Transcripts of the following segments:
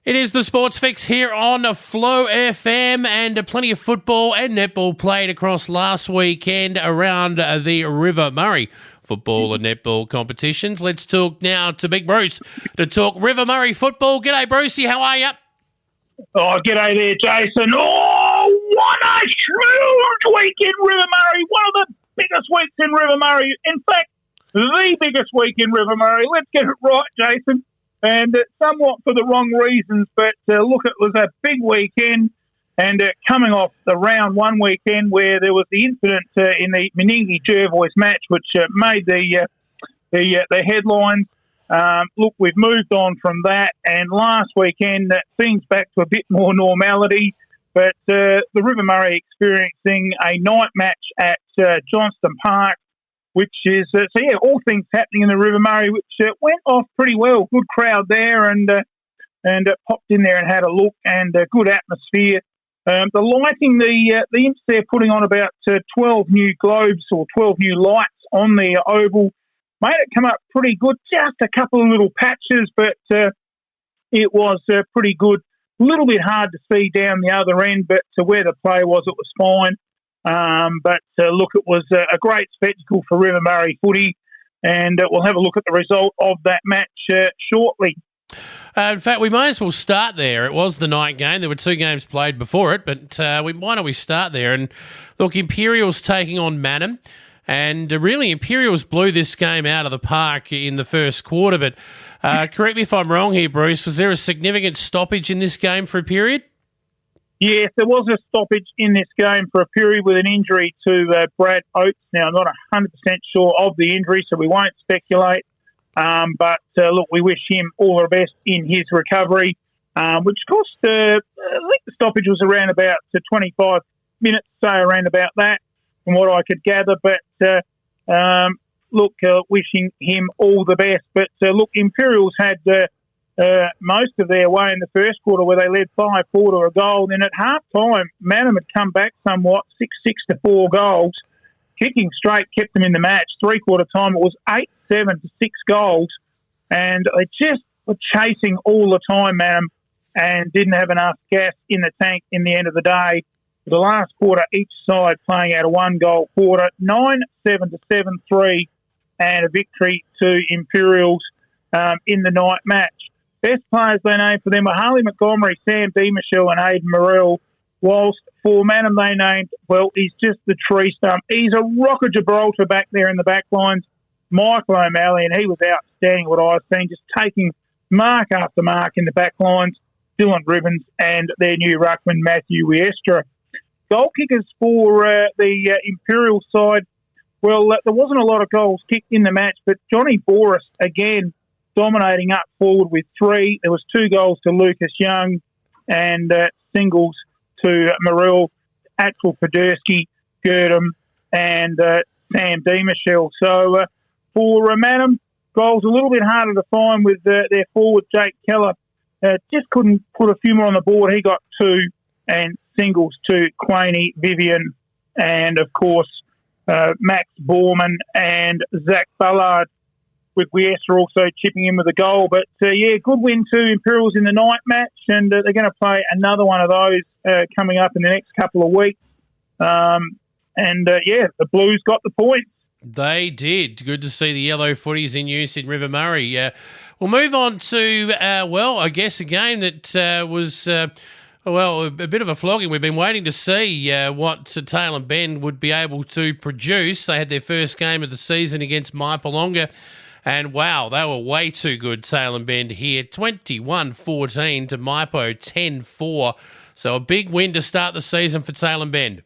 It is the Sports Fix here on Flow FM, and plenty of football and netball played across last weekend around the River Murray football and netball competitions. Let's talk now to Big Bruce to talk River Murray football. G'day, Brucey. How are you? Oh, g'day there, Jason. Oh, what a huge week in River Murray. One of the biggest weeks in River Murray. In fact, the biggest week in River Murray. Let's get it right, Jason. And somewhat for the wrong reasons, but look, it was a big weekend, and coming off the round one weekend where there was the incident in the Meningie Jervois match, which made the headlines. Look, we've moved on from that, and last weekend things back to a bit more normality. But the River Murray experiencing a night match at Johnston Park, which is, all things happening in the River Murray, which went off pretty well. Good crowd there, and popped in there and had a look, and a good atmosphere. The lighting, the Imps there putting on about 12 new globes or 12 new lights on the oval, made it come up pretty good. Just a couple of little patches, but it was pretty good. A little bit hard to see down the other end, but to where the play was, it was fine. But look, it was a great spectacle for River Murray footy, and we'll have a look at the result of that match shortly. In fact, we may as well start there. It was the night game. There were two games played before it, but why don't we start there? And look, Imperials taking on Meningie, and really Imperials blew this game out of the park in the first quarter. But correct me if I'm wrong here, Bruce, was there a significant stoppage in this game for a period? Yes, there was a stoppage in this game for a period with an injury to Brad Oates. Now, I'm not 100% sure of the injury, so we won't speculate. But look, we wish him all the best in his recovery, which cost, I think the stoppage was around about 25 minutes, say around about that, from what I could gather. But look, wishing him all the best. But look, Imperials had most of their way in the first quarter, where they led 5-4 to a goal. Then at half-time, Meningie had come back somewhat, 6-6 to 4 goals. Kicking straight kept them in the match. Three-quarter time, it was 8-7 to 6 goals. And they just were chasing all the time, Meningie, and didn't have enough gas in the tank in the end of the day. For the last quarter, each side playing out a one-goal quarter, 9-7 to 7-3, and a victory to Imperials in the night match. Best players they named for them were Harley Montgomery, Sam DeMichelle and Aidan Morrell, whilst for Meningie they named, well, he's just the tree stump. He's a rock of Gibraltar back there in the back lines, Michael O'Malley, and he was outstanding what I've seen, just taking mark after mark in the back lines, Dylan Ribbons and their new ruckman, Matthew Wiestra. Goal kickers for the Imperial side, well, there wasn't a lot of goals kicked in the match, but Johnny Boris, again, dominating up forward with 3. There was 2 goals to Lucas Young and singles to Morrell, Atwell Podersky, Girdham and Sam DeMichelle. So for Meningie, goals a little bit harder to find with their forward, Jake Keller. Just couldn't put a few more on the board. He got 2, and singles to Quaney, Vivian, and of course Max Borman and Zach Ballard, with Wiestra also chipping in with a goal. But, good win to Imperials in the night match, and they're going to play another one of those coming up in the next couple of weeks. The Blues got the points. They did. Good to see the yellow footies in use in River Murray. We'll move on to, I guess a game that was... a bit of a flogging. We've been waiting to see what Tailem Bend would be able to produce. They had their first game of the season against Maipolonga, and wow, they were way too good, Tailem Bend here. 21-14 to Maipo 10-4. So a big win to start the season for Tailem Bend.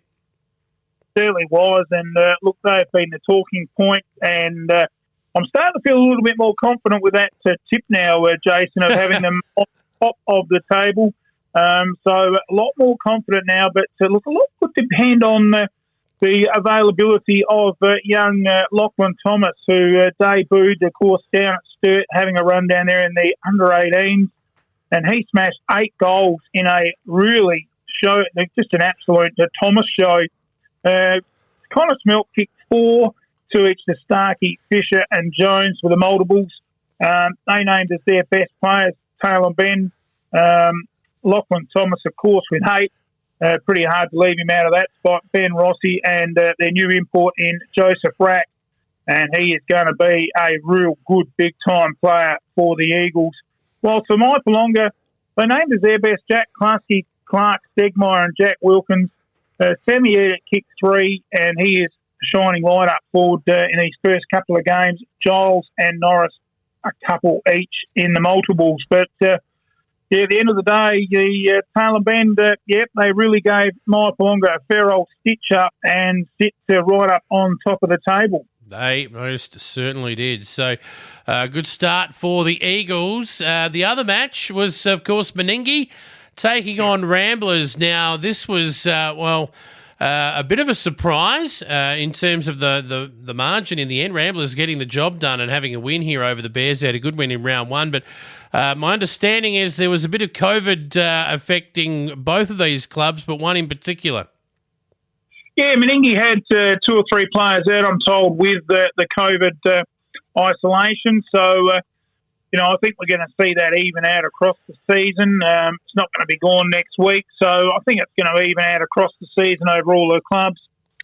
Certainly was, and look, they've been the talking point, and I'm starting to feel a little bit more confident with that tip now, Jason, of having them on top of the table. So a lot more confident now, but look, a lot would depend on the availability of young Lachlan Thomas, who debuted, of course, down at Sturt, having a run down there in the under-18s, and he smashed 8 goals in a really show, just an absolute Thomas show. Connor Smelt kicked 4 to each to Starkey, Fisher and Jones with the multiples. They named as their best players, Tailem Bend. Lachlan Thomas, of course, with 8. Pretty hard to leave him out of that spot. Ben Rossi and their new import in Joseph Rack. And he is going to be a real good big-time player for the Eagles. While for my Palonga, they named as their best Jack Klasky, Clark Stegmeyer and Jack Wilkins. Sammy Edit kicked 3, and he is a shining light up forward in his first couple of games. Giles and Norris, a couple each in the multiples. But, at the end of the day, the Taylor Bend, they really gave my Palonga a fair old stitch-up and sit right up on top of the table. They most certainly did. So, good start for the Eagles. The other match was, of course, Meningie taking on Ramblers. Now, this was, a bit of a surprise in terms of the margin in the end. Ramblers getting the job done and having a win here over the Bears. They had a good win in round 1, but my understanding is there was a bit of COVID affecting both of these clubs, but one in particular. Yeah, Meningie had 2 or 3 players out, I'm told, with the COVID isolation. So, I think we're going to see that even out across the season. It's not going to be gone next week. So I think it's going to even out across the season over all the clubs.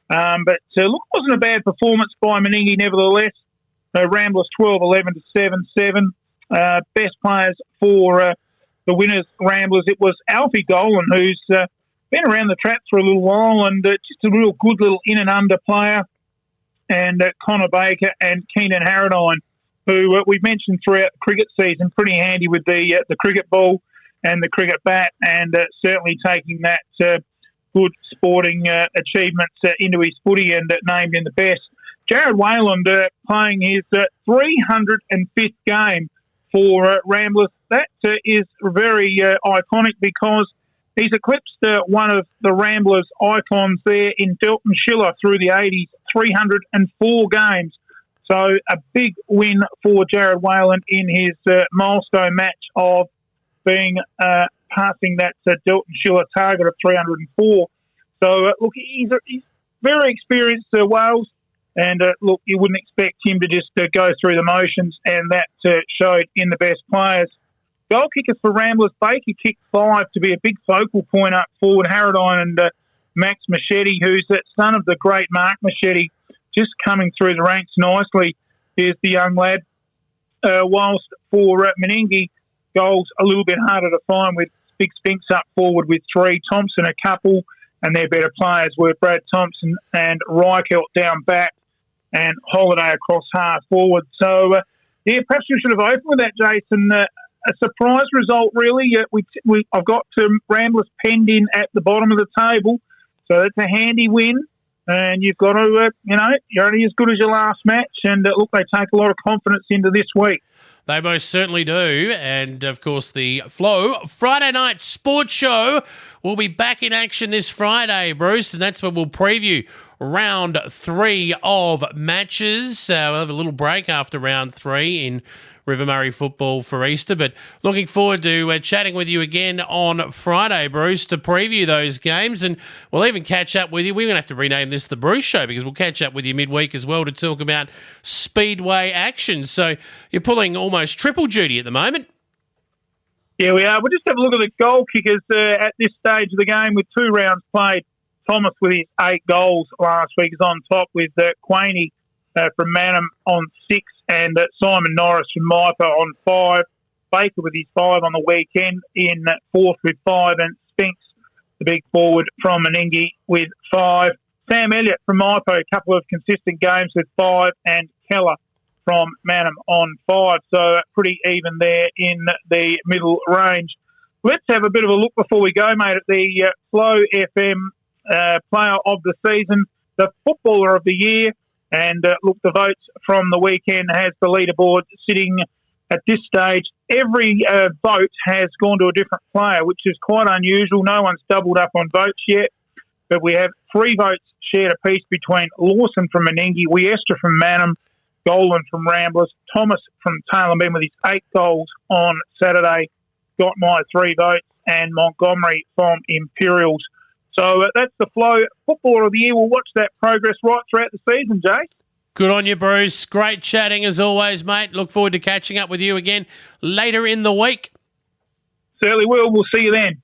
But it wasn't a bad performance by Meningie nevertheless. Ramblers 12-11 to 7-7. Best players for the winners, Ramblers, it was Alfie Golan, who's been around the traps for a little while and just a real good little in and under player. And Connor Baker and Keenan Harradine, who we've mentioned throughout the cricket season, pretty handy with the cricket ball and the cricket bat, and certainly taking that good sporting achievements into his footy and named in the best. Jared Wayland playing his 305th game for Ramblers. That is very iconic because he's eclipsed one of the Ramblers' icons there in Delton Schiller through the 80s, 304 games. So a big win for Jared Wayland in his milestone match of being passing that Delton Schiller target of 304. So, he's very experienced, Wales, and, you wouldn't expect him to just go through the motions, and that showed in the best players. Goal kickers for Ramblers, Baker kicked 5 to be a big focal point up forward. Harradine and Max Machete, who's the son of the great Mark Machete, just coming through the ranks nicely, is the young lad. Whilst for Meningie, goals a little bit harder to find with Big Spinks up forward with 3, Thompson a couple, and their better players were Brad Thompson and Reichelt down back and Holiday across half forward. So, perhaps we should have opened with that, Jason. A surprise result, really. I've got Ramblers penned in at the bottom of the table, so that's a handy win. And you've got to, you're only as good as your last match. And, they take a lot of confidence into this week. They most certainly do. And, of course, the Flow Friday night sports show will be back in action this Friday, Bruce, and that's when we'll preview round 3 of matches. We'll have a little break after round 3 in River Murray football for Easter, but looking forward to chatting with you again on Friday, Bruce, to preview those games, and we'll even catch up with you. We're going to have to rename this the Bruce Show because we'll catch up with you midweek as well to talk about Speedway action. So you're pulling almost triple duty at the moment. Yeah, we are. We'll just have a look at the goal kickers at this stage of the game with 2 rounds played. Thomas with his 8 goals last week is on top with Quaney from Manham on 6 and Simon Norris from Mipa on 5. Baker with his 5 on the weekend in 4th with 5, and Spinks, the big forward from Meningie, with 5. Sam Elliott from Mipa, a couple of consistent games with 5, and Keller from Manham on 5. So pretty even there in the middle range. Let's have a bit of a look before we go, mate, at the Flow FM player of the season, the footballer of the year. And the votes from the weekend has the leaderboard sitting at this stage. Every vote has gone to a different player, which is quite unusual. No one's doubled up on votes yet. But we have 3 votes shared apiece between Lawson from Meningie, Wiesta from Manham, Golan from Ramblers, Thomas from Taylor Ben with his 8 goals on Saturday, got my 3 votes, and Montgomery from Imperials. So that's the Flow Footballer of the Year. We'll watch that progress right throughout the season, Jay. Good on you, Bruce. Great chatting as always, mate. Look forward to catching up with you again later in the week. Certainly will. We'll see you then.